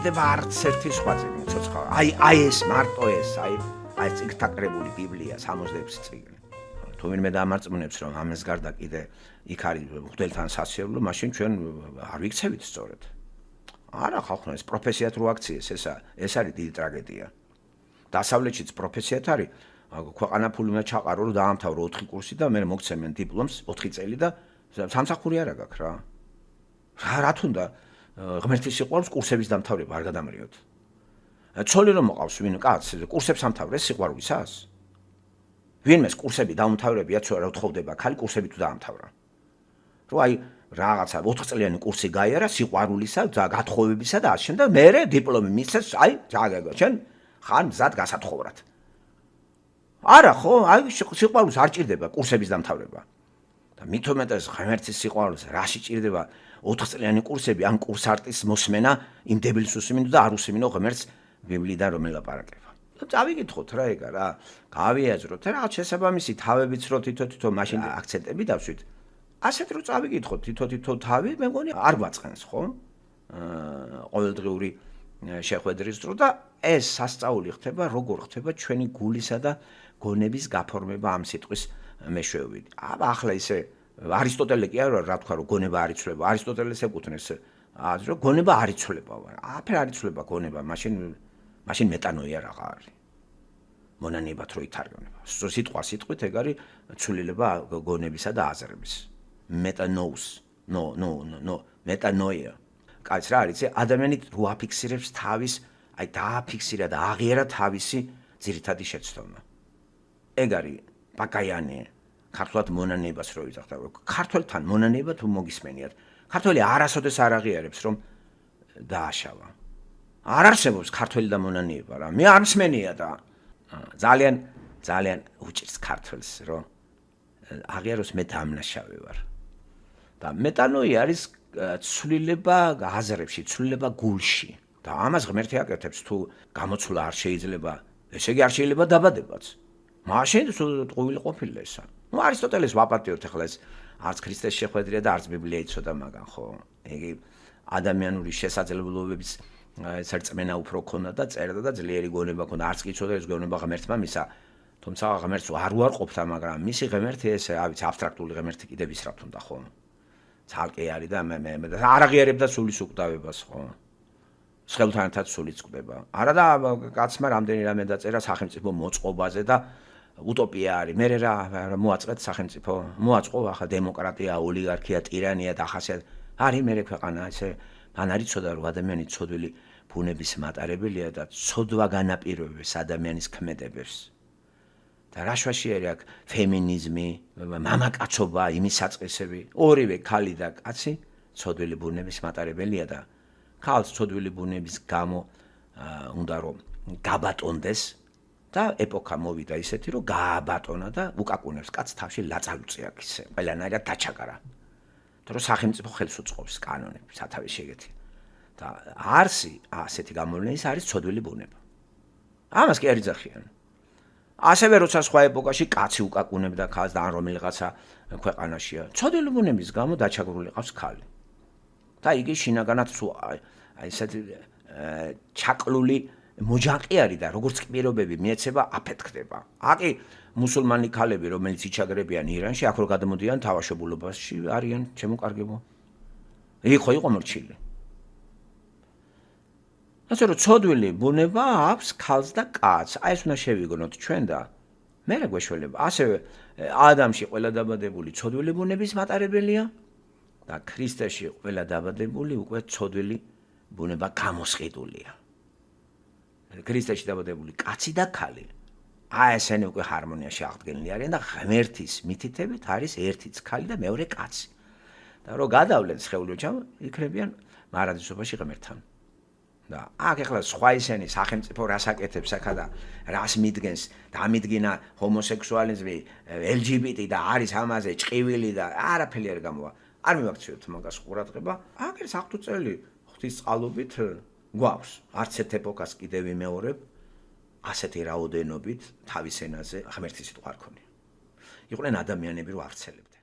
ჭირდება არც ერთი სხვა წიგნი ცოცხალ. აი ეს მარტო ეს, აი წიგნთაკრებული ბიბლია 66 წიგნი. თუ ვინმე დამარწმუნებს რომ ამას გარდა კიდე იქ არის მღვდელთან სასიებლო, მაშინ ჩვენ არ ვიქცევით სწორედ. არა ხალხო, ეს პროფესიად რო აქციეს, ეს არის დიდი ტრაგედია. დასავლეთშიც პროფესიად არის, ქვეყანა ფული უნდა ჩაყარო, რომ დაამთავრო 4 კურსი და მე მოგცემენ დიპლომს 4 წელი და სამსახური არ აქვს რა. რა თუნდა ღმერთის სიყვარულს კურსების დამთავრება არ გადამრიოთ. ცოლი რომ მოყავს ვინ კაცს, კურსებს ამთავრეს სიყვარულისას? ვინმეს კურსები დაუმთავრებია, თუ არა უთხოვდება ქალი კურსები თუ დაამთავრა. რომ აი რაღაცა 4 წლიანი კურსი გაიარა სიყვარულისა და გათხოვებისა და ამავე და მერე დიპლომი მისცეს, აი ჯაგაგო, შენ ხარ მზად გასათხოვრად. არა ხო, აი სიყვარულს არ ჭირდება კურსების დამთავრება. და მით უმეტეს ღმერთის სიყვარულს რაში ჭირდება 4 წლიანი კურსები ან კურსარტის მოსმენა იმ დებილს უსმინო და არ უსმინო ღმერთს ბიბლიიდან რომ ელაპარაკება. წავიკითხოთ რა ეგა რა, გავიაზროთ რა შესაბამისი თავებიც რო თითო მაშინ აქცენტები დავშვით. ასეთ რო წავიკითხოთ თითო თავი, მე მგონი არ გვაწყენს ხო? ყოველდღიური შეხვედრის დრო და ეს სასწაული ხდება, როგორ ხდება ჩვენი გულისა და გონების გაფორმება ამ სიტყვის მეშვეობით. ახლა ისე არისტოტელე კი არა რა თქვა რომ გონება არ იცვლება. არისტოტელეს ეკუთვნის აზრი რომ გონება არ იცვლება. აფერ არ იცვლება გონება, მაშინ მეტანოია რაღა არის. მონანიებად რო ითარგმნება. სიტყვა სიტყვით ეგ არის ცვლილება გონებისა და აზრების. მეტანოუს, მეტანოია. კაც რა არის? ადამიანი რო აფიქსირებს თავის, აი დააფიქსირა და აღიარა თავისი ძირითადი შეცდომა. ეგ არის ბაკაიანი. ქართულად მონანიებას რო ვიძახდა, ქართველთან მონანიება თუ მოგისმენიათ. ქართველი არასოდეს არ აღიარებს რომ დააშავა. არ არსებობს ქართველი და მონანიება რა. მე არ მსმენია და ძალიან უჭირს ქართველს რომ აღიაროს მე დამნაშავე ვარ. და მეტანოია არის ცვლილება აზრებში, ცვლილება გულში. და ამას ღმერთი აკეთებს თუ გამოცვლა არ შეიძლება, ესე იგი არ შეიძლება დაბადებაც. მაშინ ტყუილი ყოფილა ესა. არისტოტელეს ვაპატიოთ ახლა ეს არც ქრისტეს შეხვედრია და არც ბიბლია იცოდა მაგან ხო? იგი ადამიანური შესაძლებლობების სარწმენა უფრო ქონდა და წერდა და ძლიერი გონება ქონდა. არც კი იცოდა ეს გონება ღმერთმა მისა. თუმცა ღმერთს არ უარყოფდა, მაგრამ მისი ღმერთი ეს ავიც აბსტრაქტული ღმერთი კიდევ ისრად უნდა ხო? ცალკე არის და მე არ აღიარებდა სულის უკვდავებას ხო? სხეულთანაც სულიც კვდება. არა და კაცმა რამდენი რამე დაწერა სახელმწიფო მოწყობაზე და утопия არის. მე რა მოაწყეთ სახელმწიფო? მოაწყო ახლა დემოკრატია, ოლიგარქია, ტირანია და ახასიათ. არის მე ქვეყანა ესე მან არ იცოდა რომ ადამიანი ცოდვილი ბუნების მატარებელია და ცოდვა განაპირობებს ადამიანის ქმედებებს. და რაშვაში არის აქ ფემინიზმი, მამაკაცობა, იმის საწყისები. ორივე ქალი და კაცი ცოდვილი ბუნების მატარებელია და ქალს ცოდვილი ბუნების გამო უნდა რომ გაბატონდეს და ეპოქა მოვიდა ისეთი რომ გააბატონა და უკაკუნებს კაცს თავში ლაწალუწი აქვს ისე ყველანაირად დაჩაგარა. თორე სახელმწიფო ხელს უწყობს კანონები, სათავე შეგეთი. და არსი ასეთი გამოვლენის არის ცოდვილი ბუნება. ამას კი არ იძახიან. ასევე როცა სხვა ეპოქაში კაცი უკაკუნებდა ქალს და ან რომელიღაცა ქვეყანაშია, ცოდვილი ბუნების გამო დაჩაგრული ყავს ქალი. და იგი შინაგანად აი ესეთი ჩაკლული მოჯაყი არის და როგორც კი პირობები მიეცება აფეთქდება. აკი მუსულმანი ქალები რომელიც იჩაგრებიან ირანში, აქ რო გადმოდიან თავშობილობაში არიან ჩემო კარგებო. იქ ხო იყო მორჩილი. ასე რომ ცოდვილი ბუნება აქვს ქალს და კაცს. აი ეს უნდა შევიგონოთ ჩვენ და მე რა გვეშველება. ასევე ადამიანში ყველა დაბადებული ცოდვილი ბუნების მატარებელია და ქრისტეში ყველა დაბადებული უკვე ცოდვილი ბუნება გამოსყიდულია. ქრისტეში დაბადებული კაცი და ქალი აი ესენი უკვე ჰარმონიაში აღდგენილი არიან და ღმერთის მითითებით არის ერთიც ქალი და მეორე კაცი. და რო გადავლენ სხეულიოჩა იქნებიან მარადისობაში ღმერთთან. და აქ ახლა სხვა ისენი სახელმწიფო რას აკეთებს ახლა და რას მიდგენს და ამიდგინა ჰომოსექსუალიზმი, LGBT და არის ამაზე ჭყივილი და არაფერი არ გამოვა. არ მივაქციოთ მაგას ყურადღება. აქ ეს აღთუ წელი ღვთის წყალობით გვაქვს. არც ერთ ეპოქას კიდევ ვიმეორებ ასეთი რაოდენობით თავის ენაზე ღმერთის სიტყვა არ ქონია. იყვნენ ადამიანები რო არცელებდნენ.